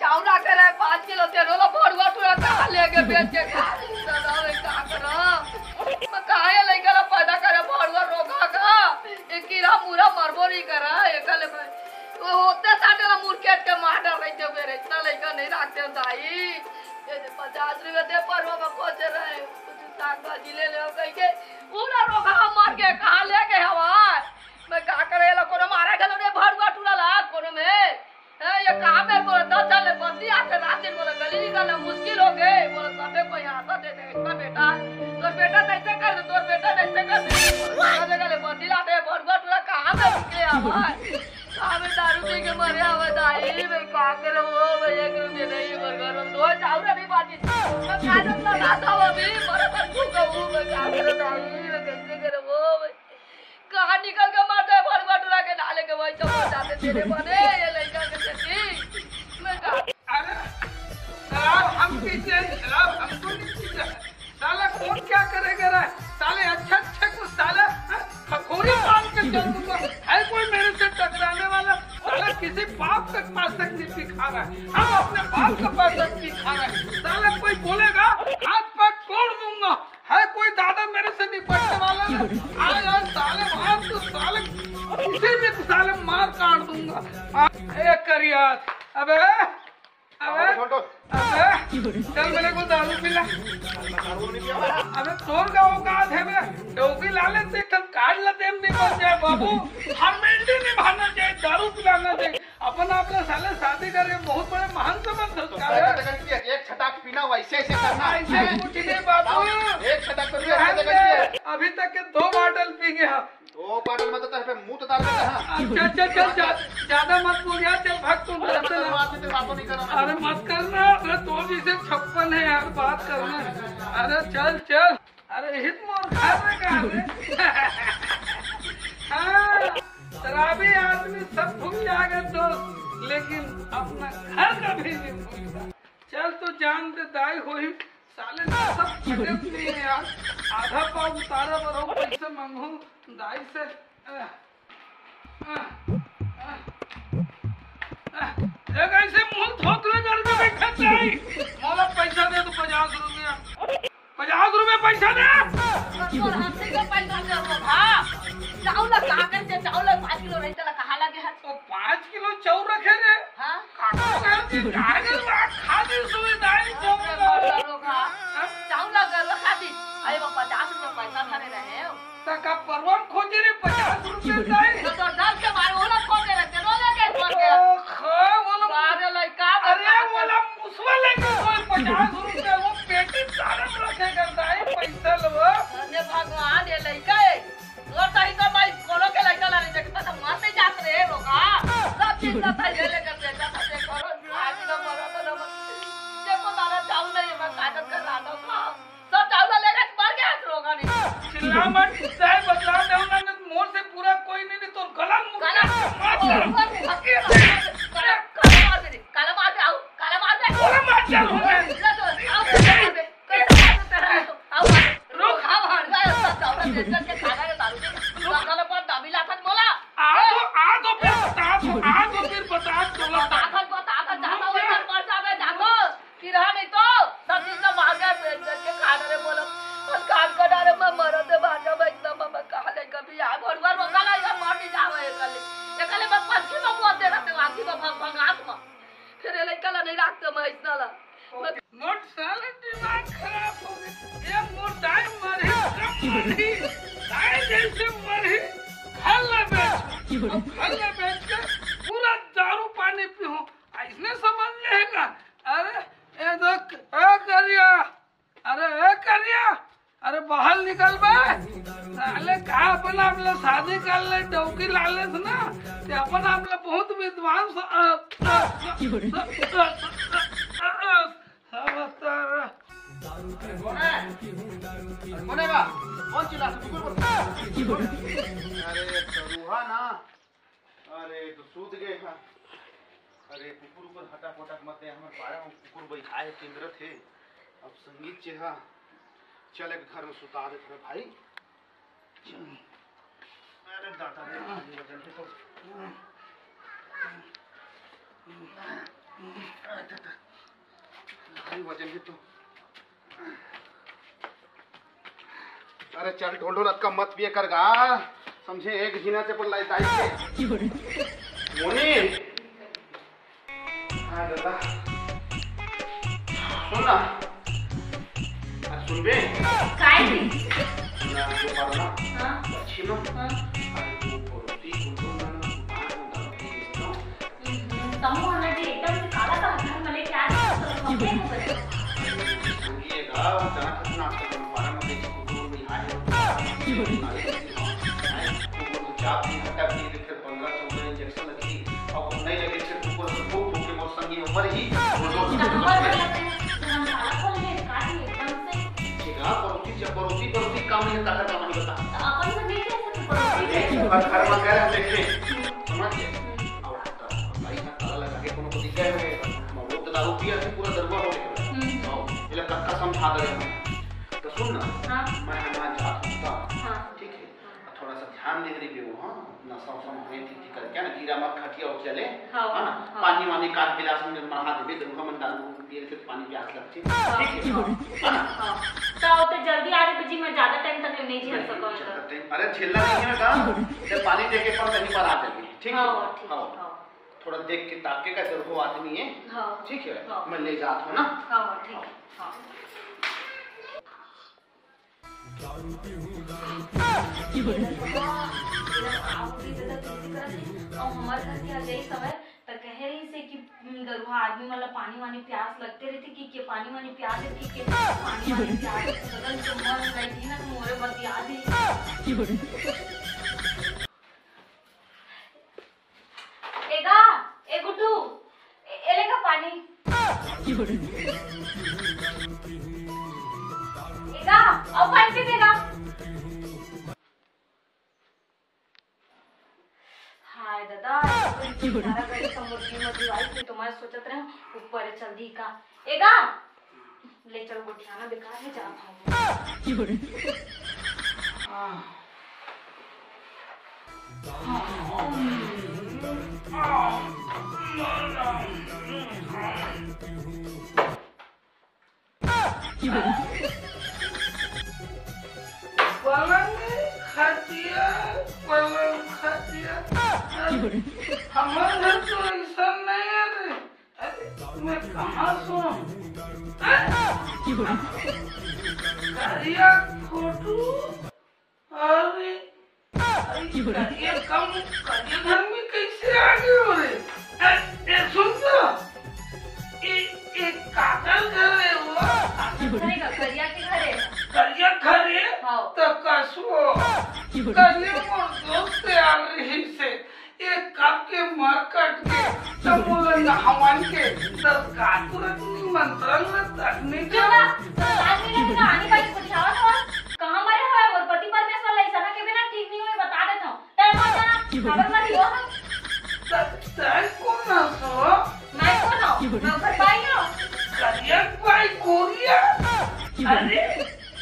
चावला करे 5 किलो तेल वाला भरुआ टूरा कहाँ लेके बेच के खा दादा रे का करा मैं काहे लइका ला पैदा करे भरुआ रोगा का ए कीड़ा मुरा मरबो नहीं करा एकले में वो होते साटे ला मुर्केट के मार डाल रही थे मेरे इतना लइका नहीं रखते दाई ये 50 रुपए दे परवा में कोच रहे कुछ साग भाजी ले ले कह के पूरा रोगा मार के कहाँ लेके हवा मैं का करे ला कोनो मारे गलो रे भरुआ टूरा ला कोनो में ये कहाँ पे बोला 10 साल बंदी आके रात दिन बोला गली निकालना मुश्किल हो गए बोला सबे कोई आता दे दे इसका बेटा तोर बेटा कैसे कर दे तोर बेटा कैसे कर दे बोला जगह ले बंदी लाते भरुआ टूरा कहाँ पे निकले हमारे कहाँ में दारू पी के मरे आवा दाई मैं का करे वो भैया के में नहीं बर्गर हम दो चावरा नहीं बाजी मैं काजल लगाता हूँ अभी बराबर भूखा हूँ मैं का करे दाई मैं कैसे करे वो कहाँ निकल के मार दे भरुआ टूरा के डाले के वही चौक जाते तेरे बने ये लड़का के सच्ची मैं का अरे साहब हम पीछे साहब हमको नहीं पीछे साला कौन क्या करेगा रे साले अच्छे को साला खखोरी बांध के चल दूंगा है कोई मेरे से टकराने वाला साला किसी बाप के पास तक नहीं सिखा रहा है हम अपने बाप के पास तक सिखा रहे हैं साला कोई बोलेगा हाथ पैर तोड़ दूंगा है कोई दादा मेरे से निपटने वाला आज आज साले वहां तो साले किसी भी साले मार काट दूंगा एक करिया अबे चल मेरे को दारू पिला अबे तोर का औकात है बे डोकी लाले से कल काट लेते हम नहीं बच जाए बाबू फॉर्मेलिटी निभाना चाहिए दारू पिलाना चाहिए अपन आपने साले शादी करके बहुत बड़े महान संबंध संस्कार एक छटाक पीना वैसे ऐसे करना ऐसे कुछ नहीं बाबू एक छटाक तो अभी तक के 2 बॉटल पी गया 2 बॉटल में तो पे मुंह तो डाल देता है चल ज्यादा मत बोल यार चल भाग तू अरे मत करना अरे तो जिसे 56 है यार बात करना अरे चल अरे हित मोर खा रहे हाँ शराबी आदमी सब भूल जाएगा दोस्त लेकिन अपना घर कभी नहीं भूलता चल तू जान दे दाई हो ही साले ना सब पटेल नहीं है यार आधा पाव उतारा बरो पैसे मांगू दाई से एक ऐसे मुंह धोतले घर में बैठा जाए मोला पैसा दे तो 50 रुपए पैसा दे और हमसे का पैसा दे हां चावल कागज से चावल 5 किलो नहीं चला कहाँ लगे है तो 5 किलो चाउर रखे रे हां काका कागज बात खा दी सुविधाएं चावल कर खा दी अरे वो 50 रुपए पैसा थाने रहे तका परवन खोजे रे 50 रुपए जाए तो दस के मार ओला खोजे रे चलो लेके छोड़ के बोलो अरे लड़का अरे बोला मुसवा लेके कोई 50 रुपए वो पेटी सारम रखेगा दाई पैसा लो अरे भगवान ये लड़का है और सही तो भाई कोनो के लड़का ला नहीं देखता तो मर नहीं जात रे रोका सब चीज का सही ले कर देता था देखो आज का मरा तो ना देखो तारा चावल नहीं मैं कागज कर रहा था सब चावल लेके मर गया रोगा नहीं चिल्ला मत चाहे बदला दे उन्होंने मोर से पूरा कोई नहीं तो गला पूरा दारू पानी पीऊं ऐसने समझ लेगा अरे बाहर निकल बे साले कहा अपन आपला शादी कर ले डौकी लाले से ना ते अपन आपला बहुत विद्वान कौन चिल्ला अरे करूहा ना अरे तो सूत गए का अरे कुकुर ऊपर हटा पटक मत हमारे पाया कुकुर बैठा है केंद्र थे अब संगीत चेहा चले घर में सुता दे थे भाई अरे दादा रे वजन भी तो अरे चल ढोंढो रत का मत पिए कर गा समझे एक जीना से पर लाई दाई के मोनी हां दादा सुना सुन बे काय रे ना जो पारना हां अच्छी ना हां अरे तू पोती कुंतो ना तमो ಅನ್ನದೆ एकदम से काला का घर मले क्या है ये हो गया ये गा जना खतना कर पारा में देखो कुंतो में आए चाप की हटा की दिक्कत 15-14 इंजेक्शन लगी अब नहीं लगे से ऊपर से भूख के मौसम की उम्र ही परोसी काम नहीं करता था नहीं बता अपन से नहीं कैसे घर में कह रहे देखे समझ गए और भाई का ताला लगा के कोनो को दिखा है वो तो दारू पिया से पूरा दरबार हो गया ये लोग कक्का समझा दे तो सुन ना हां मैं ना जाता हां ठीक है थोड़ा सा ध्यान दे रही हो हां नशा सम हुए थी कर क्या ना गिरा मत खटिया उठ चले हां है ना पानी वानी काट गिलास में महा देबे तो हम डालू पिए के पानी प्यास लगती ठीक है हां तो जल्दी आ रे बजी मैं ज्यादा टाइम तक नहीं झेल सकूंगा अरे झेलना नहीं है का जब पानी देके पर कहीं पर आ जाएगी ठीक है हां थोड़ा देख के ताके का जरूर हो आदमी है हां ठीक है मैं ले जाता हूं ना हां ठीक है हां हमारे घर के आ गई समय तो कह रही से कि गरुआ आदमी वाला पानी वानी प्यास लगते रहती कि पानी वानी प्यास रहती कि पानी वानी प्यास बदल तो मन लगी ना मोरे बस याद ही एगा ए गुड्डू एले का पानी एगा अब पानी पी देगा हाय दादा सारा गाड़ी समोसी में दिवाई से तुम्हारे सोचत रहे ऊपर चल दी का एगा ले चल गुठियाना बेकार है जा पलंग खटिया हमारे तो ऐसा नहीं है रे अरे मैं कहाँ सोऊं करिया फोटो अरे ये कम करिया घर में कैसे आ गए हो रे सुन तो ये काकर घर है वो करिया के घरे करिया घर है तो कसो करिया मोर दोस्त आ रही से एक कप के मार्केट के तब बोला नहावन के तब कातुरत निमंत्रण में तकने जो ना तो आदमी ने कहानी का पूछावा था कहां मरे हुए और पति परमेश्वर लई सना के बिना ठीक नहीं हुए बता देता हूं टाइम आ जाना खबर मत लियो हम तय कौन ना सो मैं कौन हूं मैं घर भाई हूं करिया भाई कोरिया अरे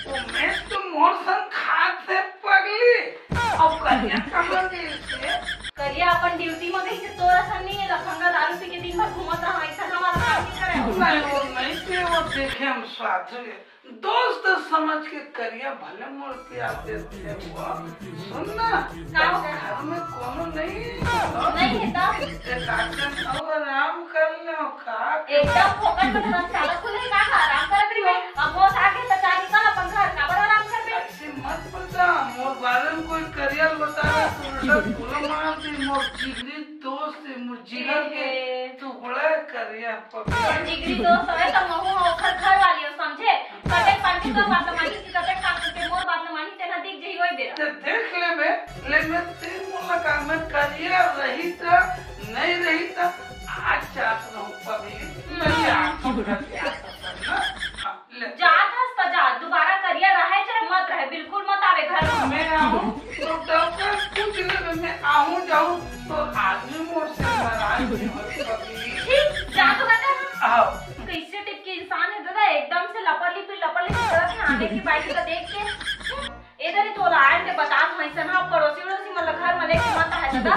वो मैं तो मोर संग खात से पगली अब करिया कहां गई से करिया अपन ड्यूटी में गई से तोरा सन नहीं है लखंगा दारू पी के दिन भर घूमत रहा ऐसा हमारा काम नहीं करे नहीं वो नहीं थे वो देखे हम साथ दोस्त समझ के करिया भले मोड़ के आते थे वो सुनना घर में कोनो नहीं नहीं है ता एक आदमी अब आराम कर लो का एकदम फोकट में धरम चालक खुले का आराम कर रही है अब वो आके तो चार निकल अपन घर का बड़ा आराम कर बे ऐसे मत बता मोर बारे में कोई करिया बता रहा तो उल्टा बोला मार दी मोर जिगरी दोस्त है मोर जिगर के तू बड़ा करिया और जिगरी दोस्त है तो महू घर वाली हो समझे कटे पांच का बात मानी की कटे काम के मोर बात मानी तेना दिख जई होई बेरा तो देख ले बे लेकिन तेरे मुलाकात में करिया रही था नहीं रही था आज चाहता हूँ कभी मैं आपको जात हस तो जा दोबारा करिया रहे चाहे मत रहे बिल्कुल मत आवे घर मैं आऊँ तो डॉक्टर पूछ ले मैं आऊँ जाऊँ तो आदमी मोर से नाराज नहीं हो कभी ठीक जा तो कहते आओ कैसे टिप के इंसान है दादा एकदम से लपड़ लिपि तरह से आने की बाइक का देख के इधर ही तो लाइन के बता ऐसा ना पड़ोसी वड़ोसी मतलब घर में लेके मत है दादा